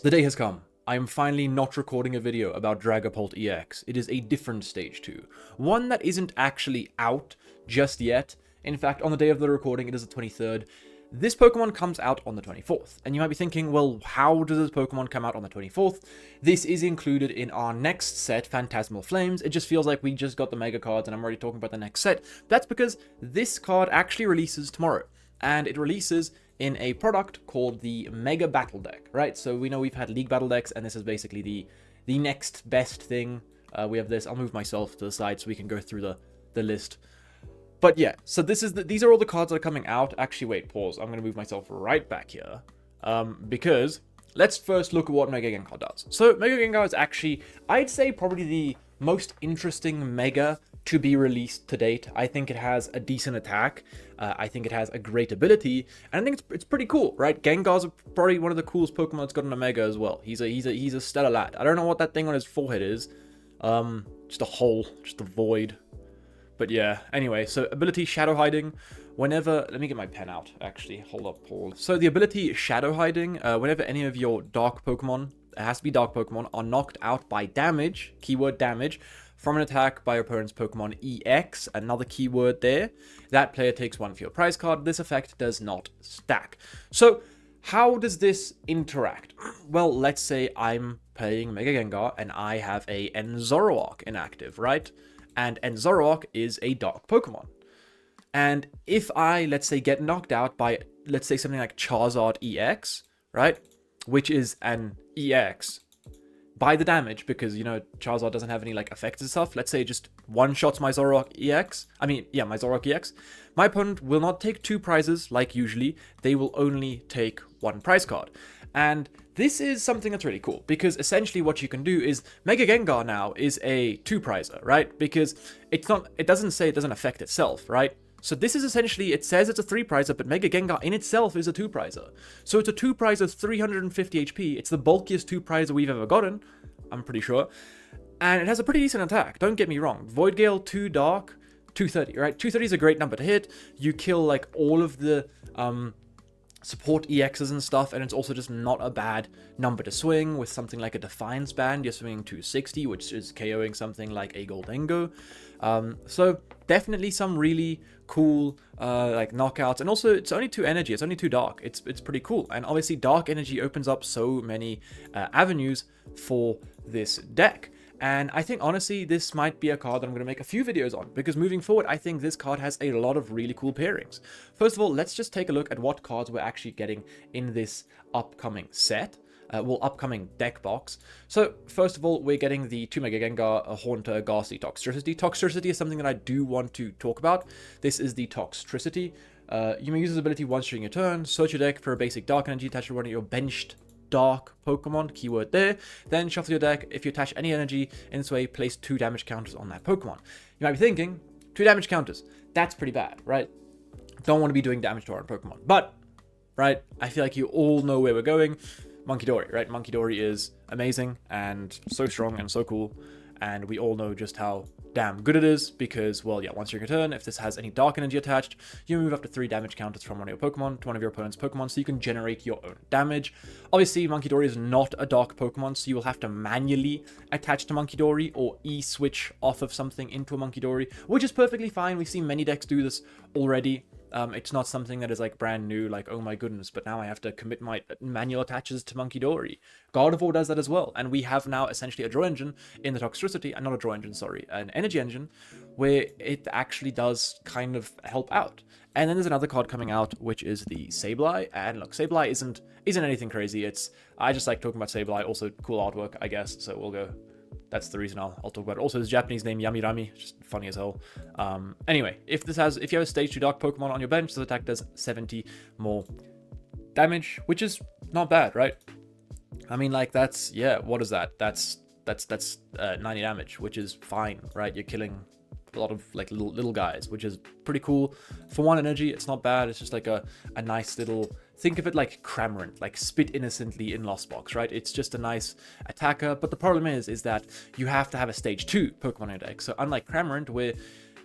The day has come. I am finally not recording a video about Dragapult EX. It is a different stage 2. One that isn't actually out just yet. In fact, on the day of the recording, it is the 23rd. This Pokemon comes out on the 24th. And you might be thinking, well, how does this Pokemon come out on the 24th? This is included in our next set, Phantasmal Flames. It just feels like we just got the Mega cards and I'm already talking about the next set. That's because this card actually releases tomorrow. And it releases in a product called the Mega Battle Deck, right? So we know we've had League Battle Decks, and this is basically the next best thing. We have this. I'll move myself to the side so we can go through the list. But yeah, so these are all the cards that are coming out. Actually, wait, pause. I'm going to move myself right back here. Because let's first look at what Mega Gengar does. So Mega Gengar is actually, I'd say, probably the most interesting Mega to be released to date. I think it has a decent attack. I think it has a great ability, and I think it's pretty cool, right? Gengar's probably one of the coolest Pokemon that's got an Omega as well. He's a stellar lad. I don't know what that thing on his forehead is. Just a hole, just a void. But yeah, anyway, so ability Shadow Hiding. Whenever, let me get my pen out, actually. Hold up, Paul. So the ability Shadow Hiding, whenever any of your dark Pokemon, it has to be dark Pokemon, are knocked out by damage, keyword damage, from an attack by your opponent's Pokemon EX, another keyword there, that player takes one for your prize card. This effect does not stack. So how does this interact? Well, let's say I'm playing Mega Gengar and I have a Zoroark inactive, right? And Zoroark is a dark Pokemon. And if I, let's say, get knocked out by, let's say, something like Charizard EX, right? Which is an EX, by the damage, because, you know, Charizard doesn't have any, like, effects and stuff. Let's say it just one-shots my Zoroark EX. My Zoroark EX. My opponent will not take 2 prizes, like usually. They will only take 1 prize card. And this is something that's really cool, because essentially what you can do is, Mega Gengar now is a 2-prizer, right? Because it doesn't say it doesn't affect itself, right? So this is essentially, it says it's a 3-prizer, but Mega Gengar in itself is a 2-prizer. So it's a 2-prizer, 350 HP. It's the bulkiest 2-prizer we've ever gotten, I'm pretty sure. And it has a pretty decent attack, don't get me wrong. Void Gale, 2 Dark, 230, right? 230 is a great number to hit. You kill, like, all of the support EXs and stuff, and it's also just not a bad number to swing. With something like a Defiance Band, you're swinging 260, which is KOing something like a Goldengo. So definitely some really cool like knockouts, and also it's only 2 energy, it's only 2 dark. It's pretty cool, and obviously dark energy opens up so many avenues for this deck. And I think, honestly, this might be a card that I'm going to make a few videos on, because moving forward, I think this card has a lot of really cool pairings. First of all, let's just take a look at what cards we're actually getting in this upcoming set. Upcoming deck box. So, first of all, we're getting the 2 Mega Gengar, Haunter, Ghastly, Toxtricity. Toxtricity is something that I do want to talk about. This is the Toxtricity. You may use this ability once during your turn. Search your deck for a basic Dark Energy attached to one of your benched dark Pokemon, keyword there. Then shuffle your deck. If you attach any energy in this way, place 2 damage counters on that Pokemon. You might be thinking, 2 damage counters. That's pretty bad, right? Don't want to be doing damage to our own Pokemon. But, right, I feel like you all know where we're going. Monkidori, right? Monkidori is amazing and so strong and so cool, and we all know just how damn good it is, because, well, yeah, once you're in your turn, if this has any dark energy attached, you move up to 3 damage counters from one of your Pokemon to one of your opponent's Pokemon, so you can generate your own damage. Obviously, Monkidori is not a dark Pokemon, so you will have to manually attach to Monkidori or E-switch off of something into a Monkidori, which is perfectly fine. We've seen many decks do this already. It's not something that is like brand new, like, oh my goodness, but now I have to commit my manual attaches to Monkidori. God of War does that as well, and we have now essentially a draw engine in the Toxtricity, not a draw engine, sorry, an energy engine, where it actually does kind of help out. And then there's another card coming out, which is the Sableye, and look, Sableye isn't anything crazy. I just like talking about Sableye, also cool artwork, I guess, so we'll go. That's the reason I'll talk about it. Also, his Japanese name, Yamirami, just funny as hell. Anyway, if you have a stage 2 dark Pokemon on your bench, this attack does 70 more damage, which is not bad, right? I mean, like, that's, yeah, what is that? That's 90 damage, which is fine, right? You're killing a lot of, like, little guys, which is pretty cool. For 1 energy, it's not bad. It's just like a nice little, think of it like Cramorant, like Spit Innocently in Lost Box, right? It's just a nice attacker, but the problem is that you have to have a stage 2 Pokemon in your deck. So unlike Cramorant, where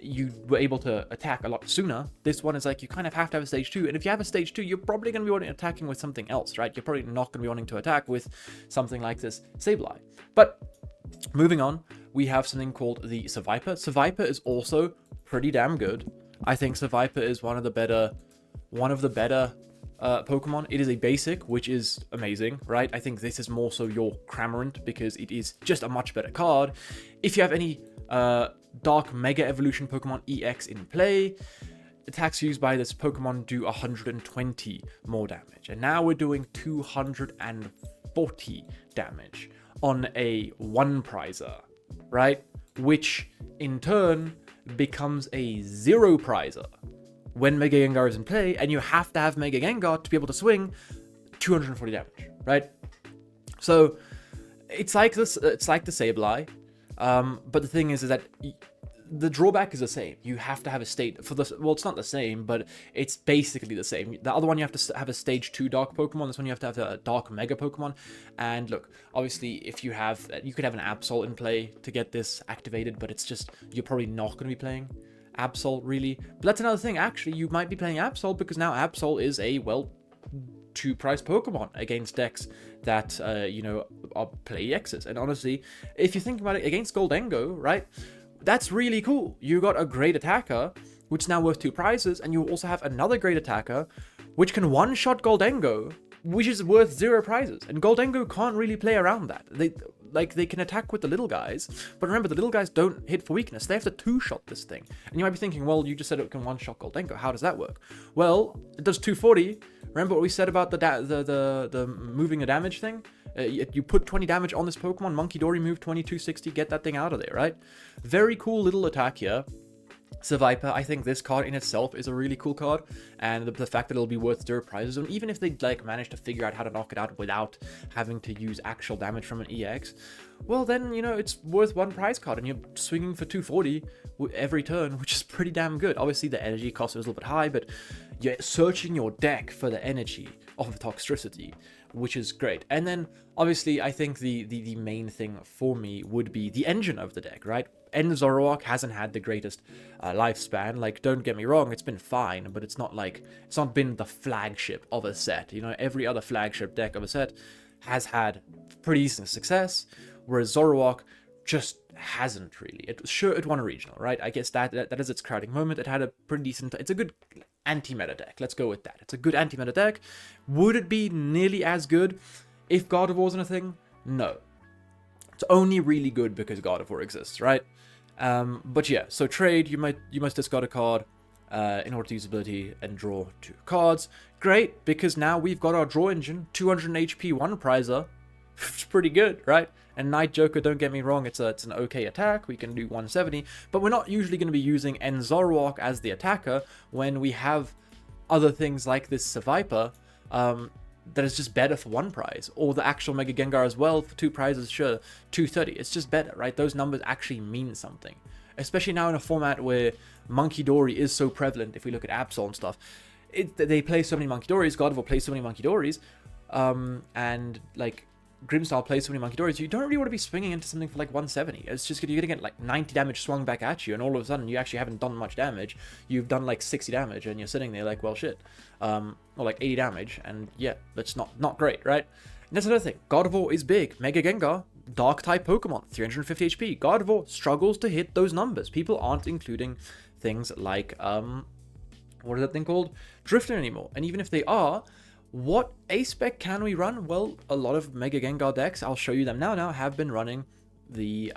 you were able to attack a lot sooner. This one is like, you kind of have to have a stage 2. And if you have a stage 2, you're probably going to be attacking with something else, right? You're probably not going to be wanting to attack with something like this Sableye. But moving on, we have something called the Seviper. Seviper is also pretty damn good. I think Seviper is one of the better Pokemon. It is a basic, which is amazing, right? I think this is more so your Cramorant because it is just a much better card. If you have any Dark Mega Evolution Pokemon EX in play, attacks used by this Pokemon do 120 more damage. And now we're doing 240 damage on a 1-prizer, right? Which in turn becomes a 0-prizer when Mega Gengar is in play, and you have to have Mega Gengar to be able to swing 240 damage, right? So it's like this. It's like the Sableye, but the thing is that the drawback is the same. You have to have a state for this. Well, it's not the same, but it's basically the same. The other one you have to have a stage 2 Dark Pokemon. This one you have to have a Dark Mega Pokemon. And look, obviously, if you could have an Absol in play to get this activated, but it's just you're probably not going to be playing Absol, really. But that's another thing. Actually, you might be playing Absol because now Absol is a, well, 2-price Pokemon against decks that, are play EXs. And honestly, if you think about it, against Goldengo, right, that's really cool. You got a great attacker, which is now worth 2 prizes, and you also have another great attacker, which can one-shot Goldengo, which is worth 0 prizes. And Goldengo can't really play around that. They can attack with the little guys, but remember, the little guys don't hit for weakness. They have to 2-shot this thing. And you might be thinking, well, you just said it can one-shot Goldengo. How does that work? Well, it does 240. Remember what we said about the moving the damage thing? You put 20 damage on this Pokemon, Monkey Dory move 2260, get that thing out of there, right? Very cool little attack here. Seviper, I think this card in itself is a really cool card, and the fact that it'll be worth 0 prizes, and even if they manage to figure out how to knock it out without having to use actual damage from an EX, well then, it's worth 1 prize card, and you're swinging for 240 every turn, which is pretty damn good. Obviously the energy cost is a little bit high, but you're searching your deck for the energy of Toxtricity, which is great. And then obviously I think the main thing for me would be the engine of the deck, right? And Zoroark hasn't had the greatest lifespan. Like, don't get me wrong, it's been fine, but it's not been the flagship of a set. Every other flagship deck of a set has had pretty decent success, whereas Zoroark just hasn't really. It won a regional, right? I guess that is its crowding moment. It had a pretty decent. It's a good anti-meta deck. Let's go with that. It's a good anti-meta deck. Would it be nearly as good if God of War wasn't a thing? No. It's only really good because God of War exists, right? But yeah, so trade, you must discard a card in order to use ability and draw 2 cards. Great, because now we've got our draw engine, 200 HP 1-prizer. It's pretty good, right? And Night Joker, don't get me wrong, it's an okay attack. We can do 170, but we're not usually going to be using Zoroark as the attacker when we have other things like this Seviper that is just better for 1 prize, or the actual Mega Gengar as well for 2 prizes, sure, 230. It's just better, right? Those numbers actually mean something, especially now in a format where Monkey Dory is so prevalent. If we look at Absol and stuff, they play so many Monkey Dories, God of War plays so many Monkey Dories, and like Grimstar plays so many Monkey Dories, you don't really want to be swinging into something for like 170. It's just you're gonna get like 90 damage swung back at you, and all of a sudden you actually haven't done much damage. You've done like 60 damage, and you're sitting there like, well, shit, or like 80 damage, and yeah, that's not great, right? And that's another thing. God of War is big. Mega Gengar, Dark type Pokemon, 350 HP. God of War struggles to hit those numbers. People aren't including things like what is that thing called? Drifter anymore, and even if they are, what A-spec can we run? Well, a lot of Mega Gengar decks, I'll show you them now, have been running the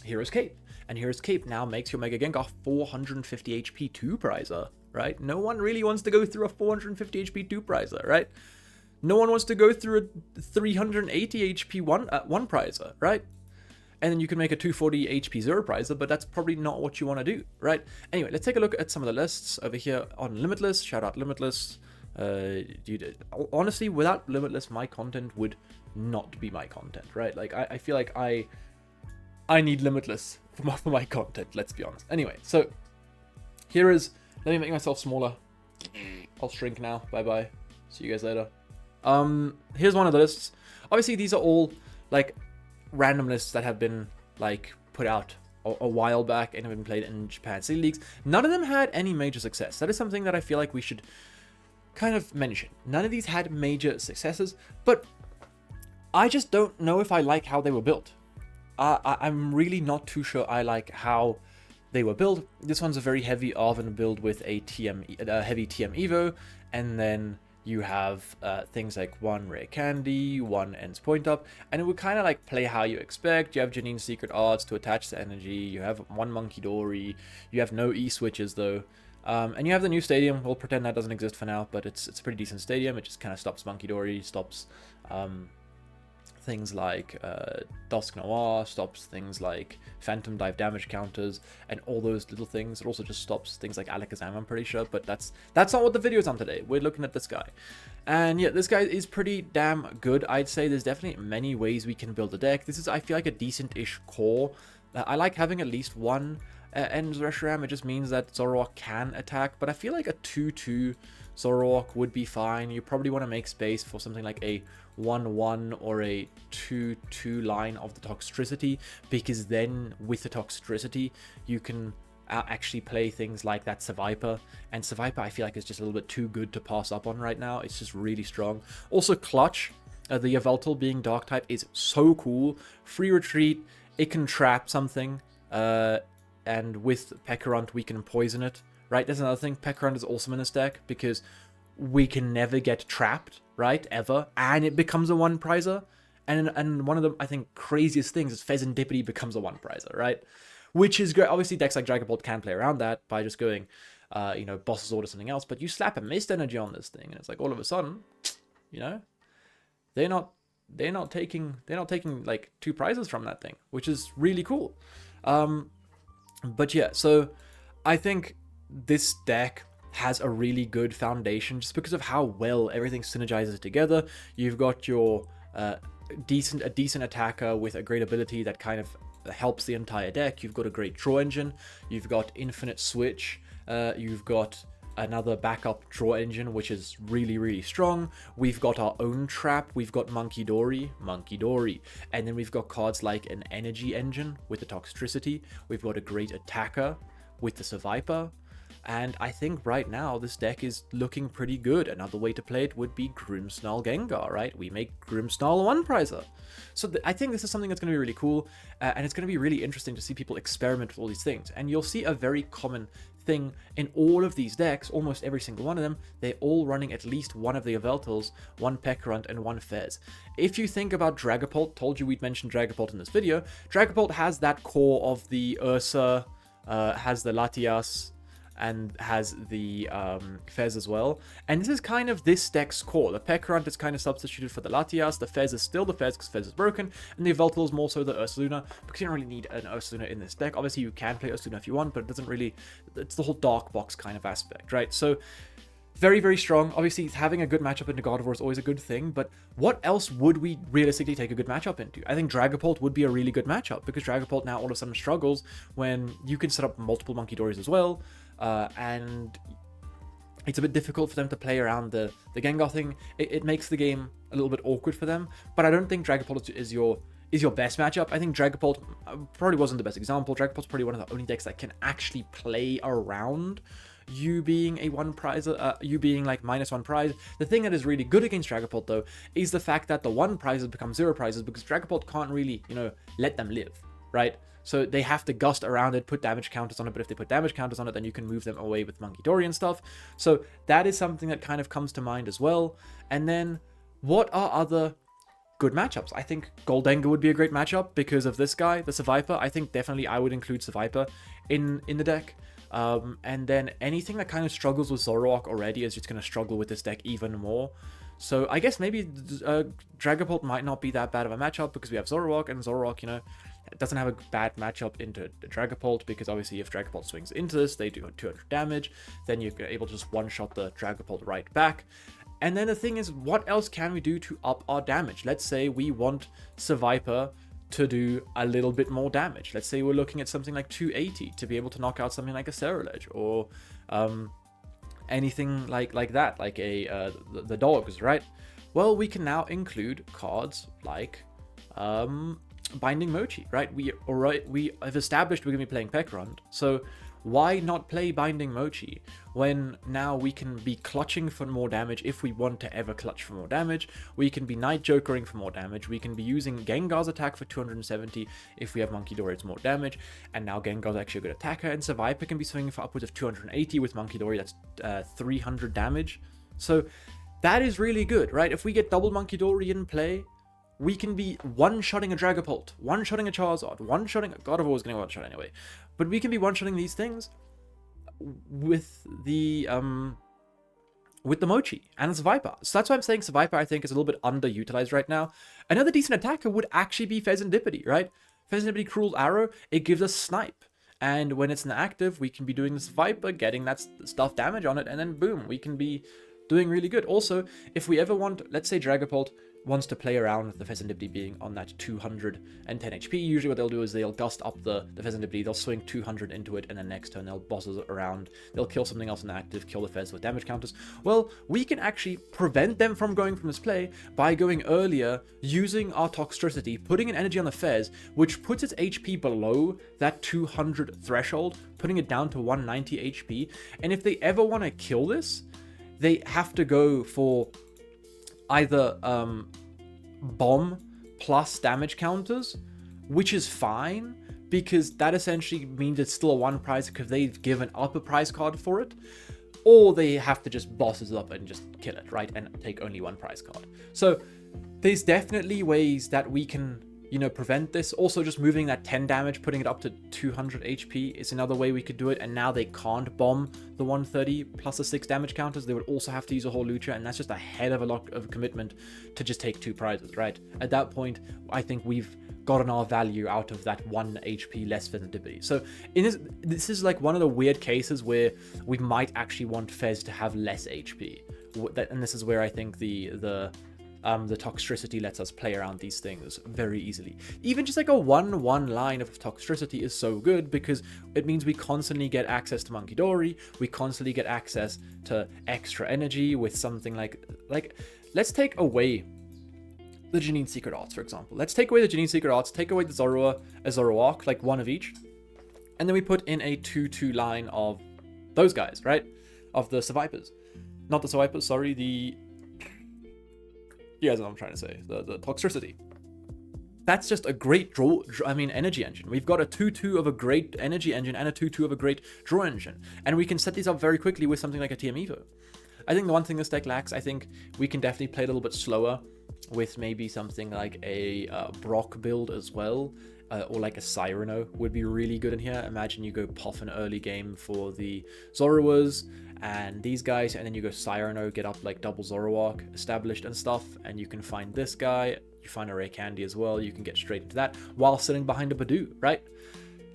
Hero's Cape. And Hero's Cape now makes your Mega Gengar 450 HP 2-prizer, right? No one really wants to go through a 450 HP 2-prizer, right? No one wants to go through a 380 HP 1-prizer, right? And then you can make a 240 HP 0-prizer, but that's probably not what you want to do, right? Anyway, let's take a look at some of the lists over here on Limitless. Shout out Limitless. Dude, honestly, without Limitless, my content would not be my content, right? Like, I feel like I need Limitless for my content, let's be honest. Anyway, so here is, let me make myself smaller. I'll shrink now. Bye-bye. See you guys later. Here's one of the lists. Obviously, these are all, like, random lists that have been, like, put out a while back and have been played in Japan City Leagues. None of them had any major success. That is something that I feel like we should kind of mention. None of these had major successes, but I just don't know if I like how they were built. I'm really not too sure I like how they were built. This one's a very heavy Arven build with a heavy TM Evo, and then you have things like 1 Rare Candy, 1 Ends Point Up, and it would kind of like play how you expect. You have Janine's Secret Arts to attach to energy, you have 1 Monkey Dory, you have no E-switches though, and you have the new stadium. We'll pretend that doesn't exist for now, but it's a pretty decent stadium. It just kind of stops Monkey Dory, stops things like Dusk Noir, stops things like Phantom Dive damage counters, and all those little things. It also just stops things like Alakazam, I'm pretty sure, but that's not what the video's on today. We're looking at this guy. And yeah, this guy is pretty damn good, I'd say. There's definitely many ways we can build a deck. This is, I feel like, a decent-ish core. I like having at least one Ends Reshiram. It just means that Zoroark can attack, but I feel like a 2-2 Zoroark would be fine. You probably want to make space for something like a 1-1 or a 2-2 line of the Toxtricity, because then with the Toxtricity you can actually play things like that Seviper, and Seviper I feel like is just a little bit too good to pass up on right now. It's just really strong. Also Clutch, the Yveltal being dark type is so cool. Free retreat, it can trap something, and with Pekarant we can poison it. Right, there's another thing. Pekarant is awesome in this deck because we can never get trapped, right, ever, and it becomes a one-prizer. And one of the, I think, craziest things is Pheasantipity becomes a one-prizer, right? Which is great. Obviously, decks like Dragapult can play around that by just going, you know, Boss's Order, something else. But you slap a Mist Energy on this thing, and it's like all of a sudden, you know, they're not taking like 2 prizes from that thing, which is really cool. But yeah, so I think this deck has a really good foundation just because of how well everything synergizes together. You've got your decent attacker with a great ability that kind of helps the entire deck. You've got a great draw engine. You've got infinite switch. You've got another backup draw engine, which is really, really strong. We've got our own trap. We've got Monkey Dory, and then we've got cards like an energy engine with the Toxtricity. We've got a great attacker with the Seviper. And I think right now this deck is looking pretty good. Another way to play it would be Grimmsnarl Gengar, right? We make Grimmsnarl a one-prizer. So I think this is something that's going to be really cool, and it's going to be really interesting to see people experiment with all these things. And you'll see a very common thing in all of these decks, almost every single one of them. They're all running at least one of the Yveltals, 1 Pekarant, and 1 Fez. If you think about Dragapult, told you we'd mention Dragapult in this video, Dragapult has that core of the Ursa, has the Latias, and has the Fez as well. And this is kind of this deck's core. The Pekarant is kind of substituted for the Latias. The Fez is still the Fez because Fez is broken. And the Yveltal is more so the Ursaluna, because you don't really need an Ursaluna in this deck. Obviously, you can play Ursaluna if you want, but it doesn't really... It's the whole dark box kind of aspect, right? So, very, very strong. Obviously, having a good matchup into Gardevoir is always a good thing, but what else would we realistically take a good matchup into? I think Dragapult would be a really good matchup, because Dragapult now all of a sudden struggles when you can set up multiple Monkey Dories as well. And it's a bit difficult for them to play around the Gengar thing. It makes the game a little bit awkward for them, but I don't think Dragapult is your best matchup. I think Dragapult probably wasn't the best example. Dragapult's probably one of the only decks that can actually play around you being a one-prizer, you being like -1 prize. The thing that is really good against Dragapult, though, is the fact that the 1 prizes become 0 prizes, because Dragapult can't really, you know, let them live, right? So they have to gust around it, put damage counters on it, but if they put damage counters on it, then you can move them away with Monkey Dory and stuff. So that is something that kind of comes to mind as well. And then, what are other good matchups? I think Goldenga would be a great matchup because of this guy, the Seviper. I think definitely I would include Seviper in the deck. And then anything that kind of struggles with Zoroark already is just going to struggle with this deck even more. So I guess maybe Dragapult might not be that bad of a matchup because we have Zoroark, and Zoroark, you know, doesn't have a bad matchup into Dragapult, because obviously if Dragapult swings into this, they do 200 damage, then you're able to just one-shot the Dragapult right back. And then the thing is, what else can we do to up our damage? Let's say we want Seviper to do a little bit more damage. Let's say we're looking at something like 280 to be able to knock out something like a Cerulege, or anything like that, like the dogs, right? Well, we can now include cards like Binding Mochi, right? We have established we're gonna be playing Pekrund, so why not play Binding Mochi when now we can be clutching for more damage if we want to ever clutch for more damage? We can be Night Jokering for more damage. We can be using Gengar's attack for 270 if we have Monkey Dory, it's more damage. And now Gengar's actually a good attacker, and Seviper can be swinging for upwards of 280 with Monkey Dory. That's 300 damage. So that is really good, right? If we get double Monkey Dory in play, we can be one-shotting a Dragapult, one-shotting a Charizard, one-shotting... God of War is going to one-shot anyway. But we can be one-shotting these things with the Mochi and the Seviper. So that's why I'm saying Seviper, I think, is a little bit underutilized right now. Another decent attacker would actually be Pheasantipity, right? Pheasantipity, Cruel Arrow, it gives us Snipe. And when it's inactive, we can be doing the Seviper, getting that stuff damage on it, and then boom, we can be doing really good. Also, if we ever want, let's say Dragapult wants to play around with the Pheasantipity being on that 210 HP. Usually what they'll do is they'll gust up the Pheasantipity, they'll swing 200 into it, and then next turn they'll boss it around, they'll kill something else inactive, kill the Fez with damage counters. Well, we can actually prevent them from going from this play by going earlier, using our Toxtricity, putting an energy on the Fez, which puts its HP below that 200 threshold, putting it down to 190 HP, and if they ever want to kill this, they have to go for either bomb plus damage counters, which is fine, because that essentially means it's still a one prize because they've given up a prize card for it, or they have to just boss it up and just kill it, right, and take only one prize card. So there's definitely ways that we can, you know, prevent this. Also, just moving that 10 damage, putting it up to 200 HP is another way we could do it. And now they can't bomb the 130 plus the 6 damage counters. They would also have to use a whole Lucha, and that's just a hell of a lot of commitment to just take 2 prizes, right? At that point, I think we've gotten our value out of that 1 HP less Pheasantipity. So this is like one of the weird cases where we might actually want Fez to have less HP. And this is where I think the Toxtricity lets us play around these things very easily. Even just like a 1-1 line of Toxtricity is so good because it means we constantly get access to Monkey Dory, we constantly get access to extra energy with something like let's take away the Janine Secret Arts, for example. Let's take away the Janine Secret Arts, take away the Zoroark, like one of each, and then we put in a 2-2 line of those guys, right? Of the Sevipers. Not the Sevipers, sorry, you guys know what I'm trying to say, the Toxtricity. That's just a great energy engine. We've got a 2-2 of a great energy engine and a 2-2 of a great draw engine. And we can set these up very quickly with something like a TM Evo. I think the one thing this deck lacks, I think we can definitely play a little bit slower with maybe something like a Brock build as well. Or like a Cyrano would be really good in here. Imagine you go Puff an early game for the Zoroarks and these guys, and then you go Cyrano, get up like double Zoroark established and stuff, and you can find this guy, you find a Ray Candy as well, you can get straight into that while sitting behind a Badoo, right?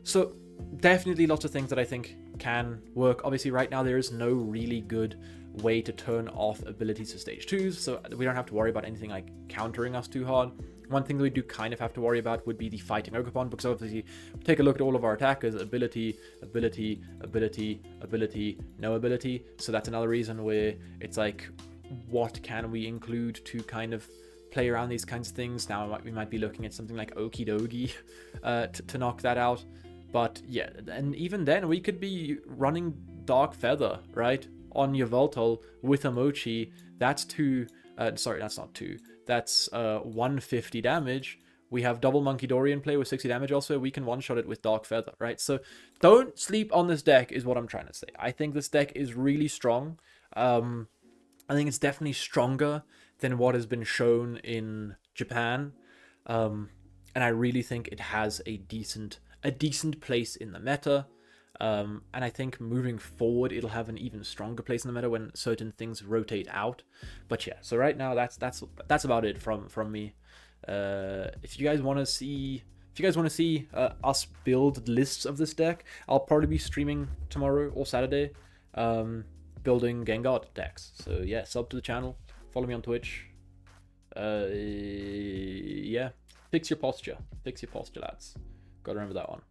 So definitely lots of things that I think can work. Obviously right now there is no really good way to turn off abilities for stage 2s, so we don't have to worry about anything like countering us too hard. One thing that we do kind of have to worry about would be the fighting Ogerpon, because obviously take a look at all of our attackers, ability, ability, ability, ability, no ability. So that's another reason where it's like, what can we include to kind of play around these kinds of things? Now we might be looking at something like Okie Dogie to knock that out. But yeah, and even then we could be running Dark Feather, right, on your Voltol with a Mochi. That's sorry, that's not 2. That's 150 damage. We have double Monkey Dory in play with 60 damage also. We can one-shot it with Dark Feather, right? So don't sleep on this deck is what I'm trying to say. I think this deck is really strong. I think it's definitely stronger than what has been shown in Japan. And I really think it has a decent place in the meta. And I think moving forward, it'll have an even stronger place in the meta when certain things rotate out. But yeah, so right now that's about it from me. If you guys want to see us build lists of this deck, I'll probably be streaming tomorrow or Saturday, building Gengar decks. So yeah, sub to the channel, follow me on Twitch. Yeah, fix your posture, lads. Gotta remember that one.